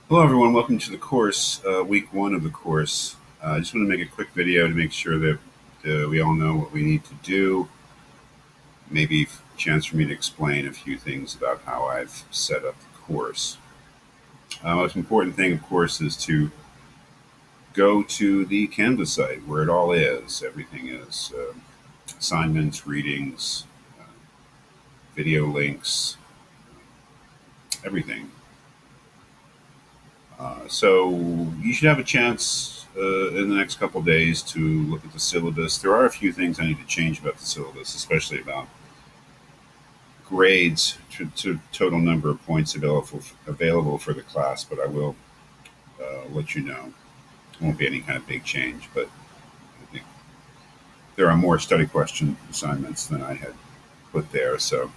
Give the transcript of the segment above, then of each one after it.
Hello, everyone. Welcome to the course, week one of the course. I just want to make a quick video to make sure that we all know what we need to do. Maybe a chance for me to explain a few things about how I've set up the course. Most important thing, of course, is to go to the Canvas site where it all is. Everything is assignments, readings, uh, video links, everything. So you should have a chance in the next couple days to look at the syllabus. There are a few things I need to change about the syllabus, especially about grades to total number of points available for the class, but I will let you know. It won't be any kind of big change, but I think there are more study question assignments than I had put there, so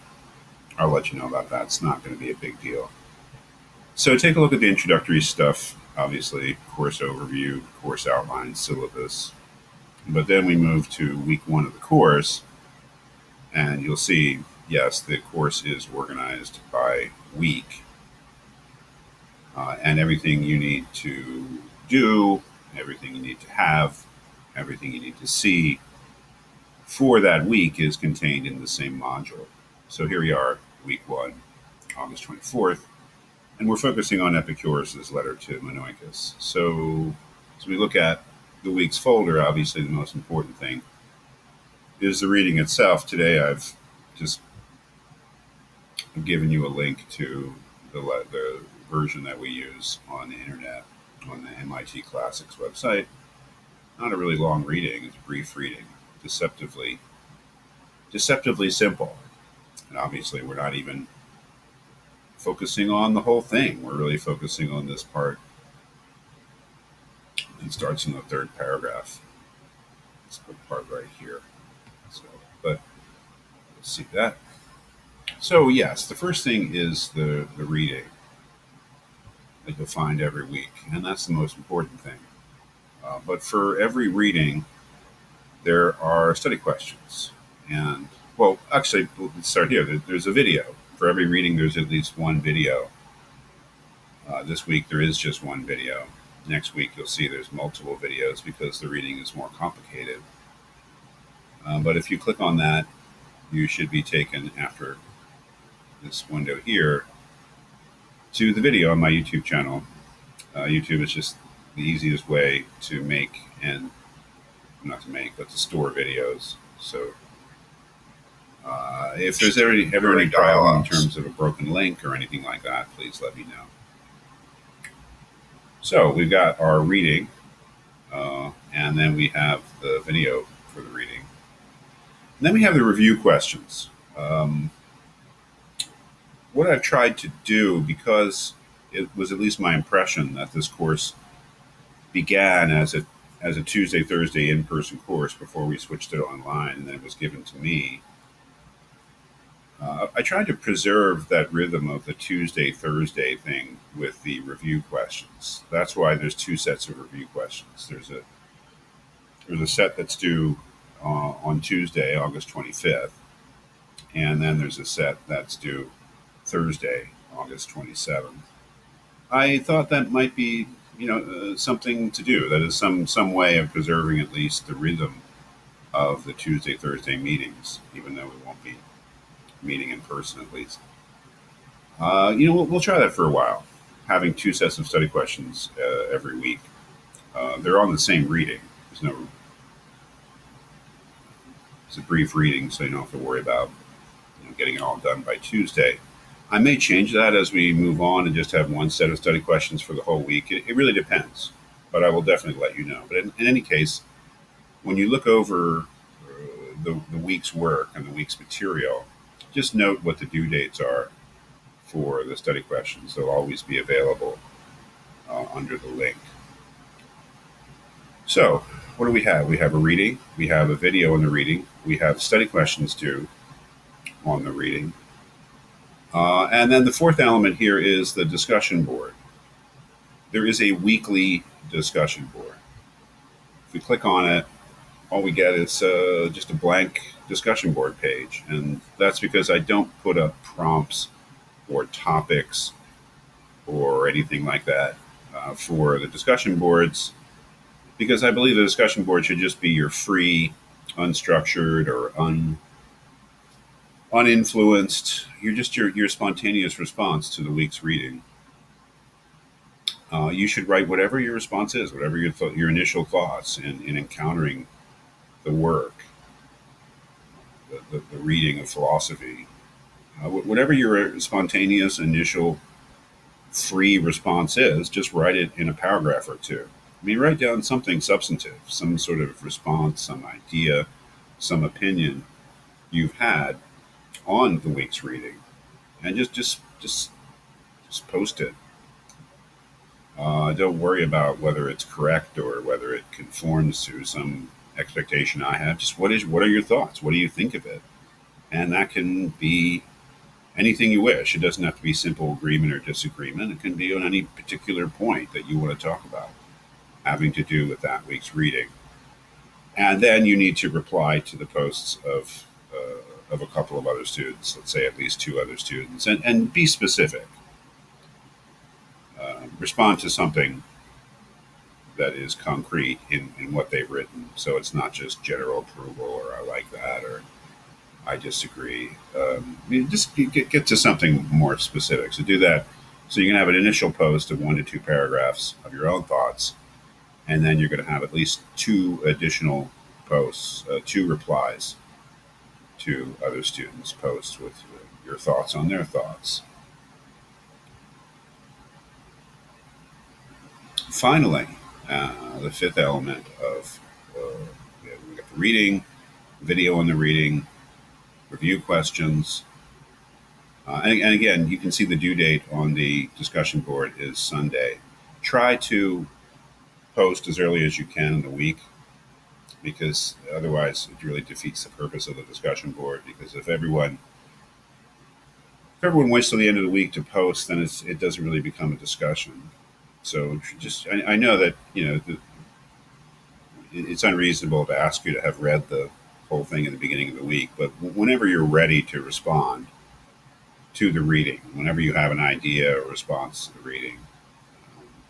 I'll let you know about that. It's not going to be a big deal. So take a look at the introductory stuff, obviously, course overview, course outline, syllabus. But then we move to week one of the course, and you'll see, yes, the course is organized by week. And everything you need to do, everything you need to have, everything you need to see for that week is contained in the same module. So here we are, week one, August 24th. And we're focusing on Epicurus' letter to Menoicus. So as we look at the week's folder, obviously the most important thing is the reading itself. Today I've just given you a link to the version that we use on the internet, on the MIT Classics website. Not a really long reading, it's a brief reading, deceptively simple. And obviously we're not even focusing on the whole thing. We're really focusing on this part. It starts in the third paragraph. This part right here. So, but let's see that. So yes, the first thing is the reading that you'll find every week, and that's the most important thing. But for every reading, there are study questions, and well, actually, let's start here. There's a video for every reading. There's at least one video. This week there is just one video. Next week you'll see there's multiple videos because the reading is more complicated. But if you click on that, you should be taken after this window here to the video on my YouTube channel. YouTube is just the easiest way to make and not to make, but to store videos. So if there's ever any problem in terms of a broken link or anything like that, please let me know. So we've got our reading, and then we have the video for the reading. And then we have the review questions. What I've tried to do, because it was at least my impression that this course began as a Tuesday, Thursday in-person course before we switched it online, and then it was given to me. I tried to preserve that rhythm of the Tuesday, Thursday thing with the review questions. That's why there's two sets of review questions. There's a set that's due on Tuesday, August 25th, and then there's a set that's due Thursday, August 27th. I thought that might be, something to do. That is some way of preserving at least the rhythm of the Tuesday, Thursday meetings, even though we won't be meeting in person at least. We'll try that for a while, having two sets of study questions every week. They're on the same reading. It's a brief reading, so you don't have to worry about getting it all done by Tuesday. I may change that as we move on and just have one set of study questions for the whole week. It really depends, but I will definitely let you know. But in any case, when you look over the week's work and the week's material, just note what the due dates are for the study questions. They'll always be available under the link. So, what do we have? We have a reading, we have a video on the reading, we have study questions due on the reading. And then the fourth element here is the discussion board. There is a weekly discussion board. If we click on it, all we get is just a blank discussion board page. And that's because I don't put up prompts or topics or anything like that for the discussion boards, because I believe the discussion board should just be your free, unstructured, or uninfluenced. You're just your spontaneous response to the week's reading. You should write whatever your response is, whatever your initial thoughts in encountering the work, the reading of philosophy. Whatever your spontaneous initial free response is, just write it in a paragraph or two. I mean, write down something substantive, some sort of response, some idea, some opinion you've had on the week's reading, and just post it. Don't worry about whether it's correct or whether it conforms to some expectation I have. Just what are your thoughts? What do you think of it? And that can be anything you wish. It doesn't have to be simple agreement or disagreement. It can be on any particular point that you want to talk about, having to do with that week's reading. And then you need to reply to the posts of a couple of other students, let's say at least two other students, and be specific. Respond to something that is concrete in what they've written. So it's not just general approval or I like that or I disagree. Just get to something more specific. So do that. So you can have an initial post of 1 to 2 paragraphs of your own thoughts, and then you're going to have at least 2 additional posts, 2 replies to other students' posts with your thoughts on their thoughts. Finally, the 5th element of we got the reading, video on the reading, review questions. And again, you can see the due date on the discussion board is Sunday. Try to post as early as you can in the week, because otherwise it really defeats the purpose of the discussion board. Because if everyone waits till the end of the week to post, then it doesn't really become a discussion. So I know that it's unreasonable to ask you to have read the whole thing at the beginning of the week, but whenever you're ready to respond to the reading, whenever you have an idea or response to the reading,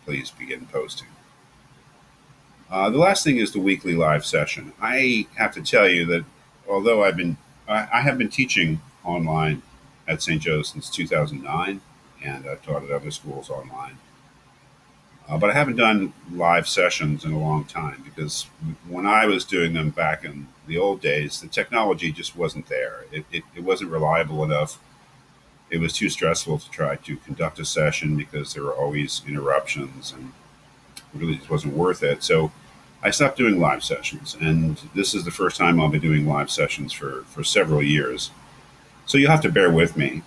please begin posting. The last thing is the weekly live session. I have to tell you that although I have been teaching online at St. Joe's since 2009, and I've taught at other schools online. But I haven't done live sessions in a long time, because when I was doing them back in the old days, the technology just wasn't there. It wasn't reliable enough. It was too stressful to try to conduct a session because there were always interruptions, and it really just wasn't worth it. So I stopped doing live sessions, and this is the first time I'll be doing live sessions for several years. So you'll have to bear with me.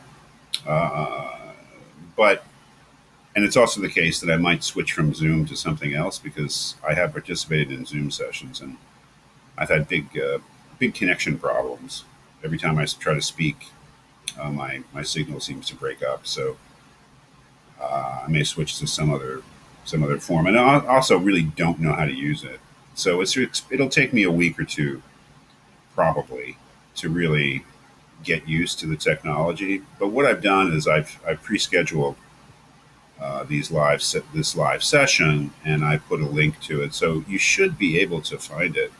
And it's also the case that I might switch from Zoom to something else, because I have participated in Zoom sessions and I've had big connection problems. Every time I try to speak, my signal seems to break up. So I may switch to some other form. And I also really don't know how to use it. So it'll take me a week or two, probably, to really get used to the technology. But what I've done is I've pre-scheduled this live session, and I put a link to it. So you should be able to find it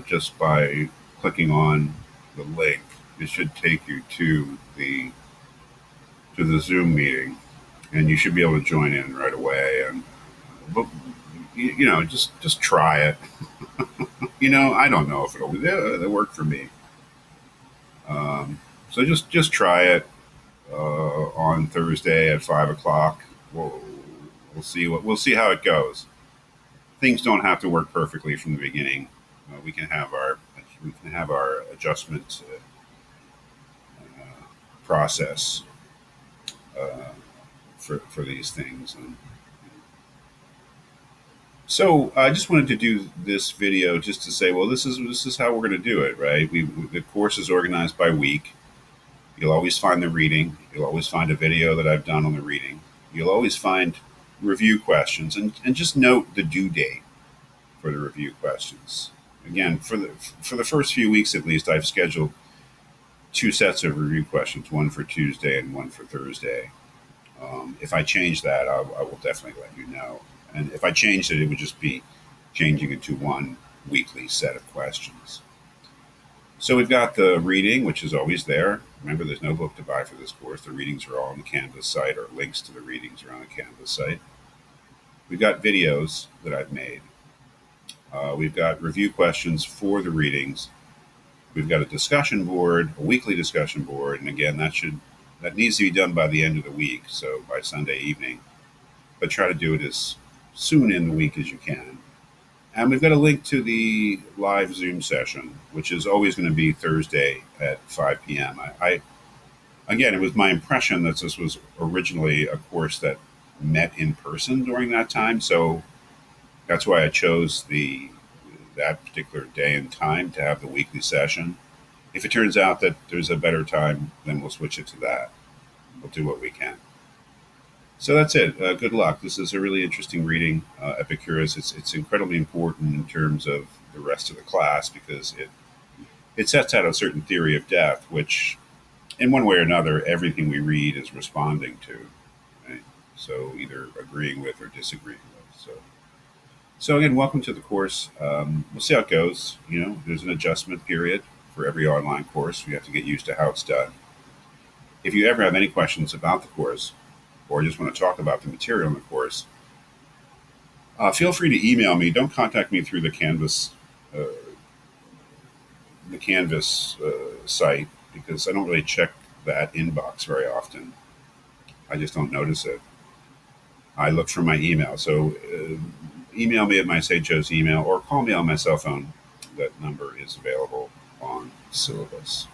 just by clicking on the link. It should take you to the Zoom meeting, and you should be able to join in right away. And but, just try it. I don't know if it'll work for me. So just try it. On Thursday at 5:00. We'll see how it goes. Things don't have to work perfectly from the beginning. We can have our adjustment process for these things. And so I just wanted to do this video just to say, well, this is how we're going to do it, right? The course is organized by week. You'll always find the reading. You'll always find a video that I've done on the reading. You'll always find review questions, and just note the due date for the review questions. Again, for the first few weeks at least, I've scheduled 2 sets of review questions, one for Tuesday and one for Thursday. If I change that, I will definitely let you know. And if I changed it, it would just be changing it to one weekly set of questions. So we've got the reading, which is always there. Remember, there's no book to buy for this course. The readings are all on the Canvas site, or links to the readings are on the Canvas site. We've got videos that I've made. We've got review questions for the readings. We've got a discussion board, a weekly discussion board, and again, that needs to be done by the end of the week, so by Sunday evening. But try to do it as soon in the week as you can. And we've got a link to the live Zoom session, which is always going to be Thursday at 5 p.m. Again, it was my impression that this was originally a course that met in person during that time, so that's why I chose that particular day and time to have the weekly session. If it turns out that there's a better time, then we'll switch it to that. We'll do what we can. So that's it. Good luck. This is a really interesting reading, Epicurus. It's incredibly important in terms of the rest of the class because it sets out a certain theory of death, which, in one way or another, everything we read is responding to. Right? So either agreeing with or disagreeing with. So again, welcome to the course. We'll see how it goes. There's an adjustment period for every online course. We have to get used to how it's done. If you ever have any questions about the course, or just want to talk about the material in the course, feel free to email me. Don't contact me through the Canvas site because I don't really check that inbox very often. I just don't notice it. I look for my email. So email me at my St. Joe's email or call me on my cell phone. That number is available on Syllabus.